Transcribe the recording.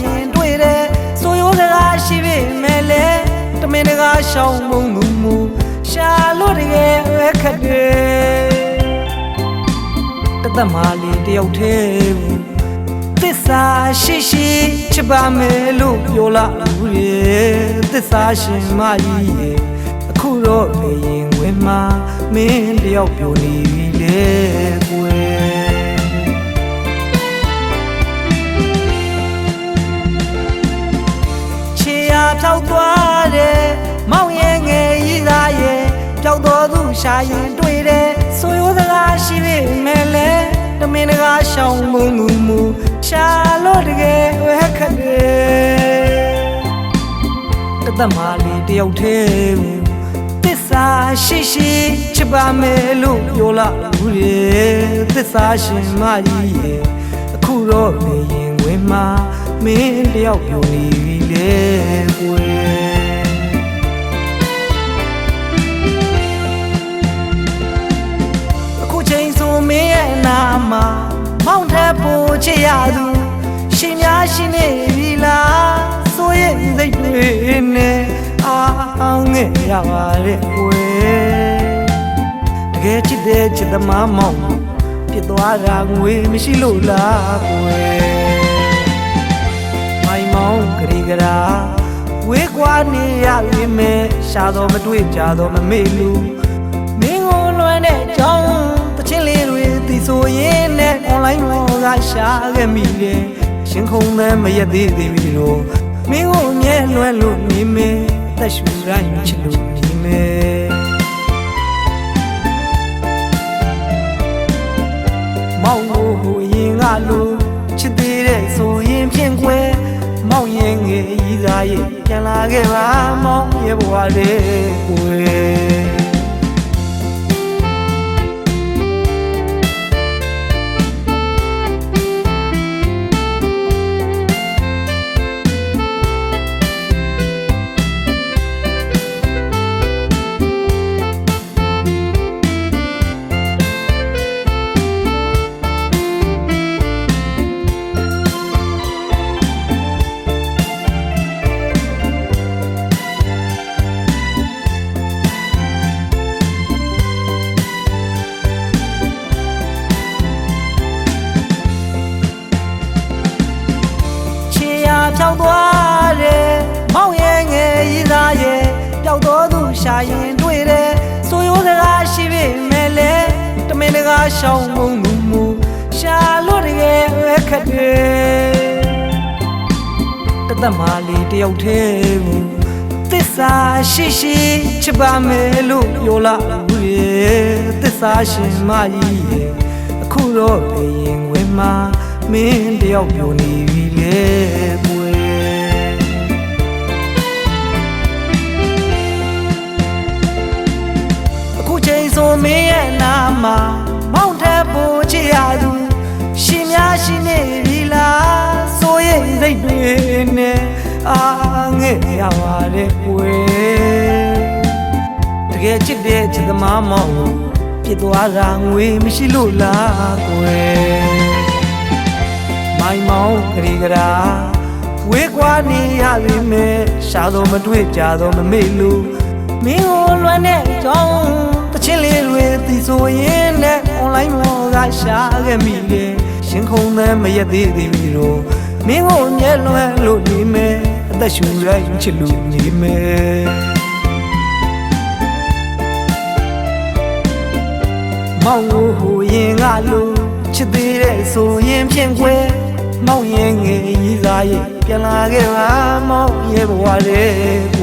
ရင်တွေ့တယ်ဆိုရိုးစကားရှိပေမဲ့လေတမင်တကာရှောင်းမုံမူရှာလို့တကယ်ပဲခက်တယ်တသက်မာလေးတယောက်တည်းသစ္စာရှိရှိချစ်ပါမယ်လို့ပြောလာဘူးရဲ့သစ္စာရှင်မကြီးရဲ့အခုတော့လေရင်ဝင်မှာမင်းတယောက်ပြောနေပြီလေကွယ်ချေရဖြောက်သွားတယ်မောင်ရဲ့ငယ်ကြီးသားရဲ့ပျောက်တော်သူရှာရင်တွေ့တယ်ဆိုရိုးစကားရှိပေမဲ့လေတမင်တကာရှောင်းမုံမူရှာလို့တကယ်ဝဲခက်တယ်တသက်မာလေးတယောက်တည်းသစ္စာရှိရှိချစ်ပါမယ်လို့ပြောလာဘူးလေသစ္စာရှင်မကြီးရဲ့အခုတော့လေရင်ဝင်မှာမင်းတယောက်ပြောနေပြီလေကွယ်အခုချိန်ဆိုမင်းရဲ့နာမှာမောင်ထက်ပိုချစ်ရသူရှင်များရှိနေပြီလားဆိုရင်စိတ်တွေနဲ့အားငဲ့ရပါလေကွယ်တကယ်ချစ်တဲ့ချစ်သမားမောင်ပြစ်သွားတာငွေမရှိလို့လားကွယ်မိုင်မောင်ဂရီဂရာဝေးကွာနေရပြီမဲ့ရှာတော့မတွေ့ကြတော့မမေ့လို့မင်းကိုလွမ်းတဲ့ကြောင်းတချင်းလေးတွေသိဆိုရင်နဲ့ online မှာကရှာခဲ့မိတယ်ရှင်ခုံသည်မရက်သေးပြီလို့မင်းကိုမြဲလွယ်လို့နေမယ်သက်ရှူတိုင်းချစ်လို့နေမယ်မောင်ကိုဟိုရင်ကလို့ချစ်သေးတဲ့ဆိုရင်ဖြင့်ခွဲမောင်ရင်ငယ်ကြီးသားရဲ့ပြန်လာခဲ့ပါမောင်ရဲ့ဘဝလေးကိုဖြောက်သွားတယ်မောင်ရဲ့ငယ်ကြီးသားရဲ့ပျောက်တော်သူရှာရင်တွေ့တယ်ဆိုရိုးစကားရှိပေမဲ့လေတမင်တကာရှောင်းမုံမူရှာလို့တကယ်ပဲခက်တယ်တသက်မာလေးတယောက်တည်းသစ္စာရှိရှိချစ်ပါမယ်လို့ပြောလာဘူးရဲ့သစ္စာရှင်မကြီးရဲ့အခုတော့လေရင်ဝင်မှာမင်းတယောက်ပြောနေပြီလေဆိုမင်းရဲ့နာမှာမောင်ထက်ပိုချစ်ရသူရှင်များရှိနေပြီလားဆိုရင်စိတ်တွေနဲ့အားငဲ့ရပါလေကွယ်တကယ်ချစ်တဲ့ချစ်သမားမောင်ပြစ်သွားတာငွေမရှိလို့လားကွယ်မိုင်မောင်ဂရီဂရာဝေးကွာနေရပြီမဲ့ရှာတော့မတွေ့ကြတော့မမေ့လို့မင်းကိုလွမ်းတဲ့ကြောင်းတချင်းလေးတွေသိဆိုရင်နဲ့ online မှာကရှာခဲ့မိတယ်ရှင်ခုံသည်မရက်သေးပြီလို့မင်းကိုမြဲလွယ်လို့နေမယ်အသက်ရှူရိုက်ချစ်လို့နေမယ်မောင်ကိုဟိုရင်ကလို့ချစ်သေးတဲ့ဆိုရင်ဖြင့်ခွဲမောင်ရဲ့ငယ်ကြီးသားရဲ့ပြန်လာခဲ့ပါမောင်ရဲ့ဘဝလေး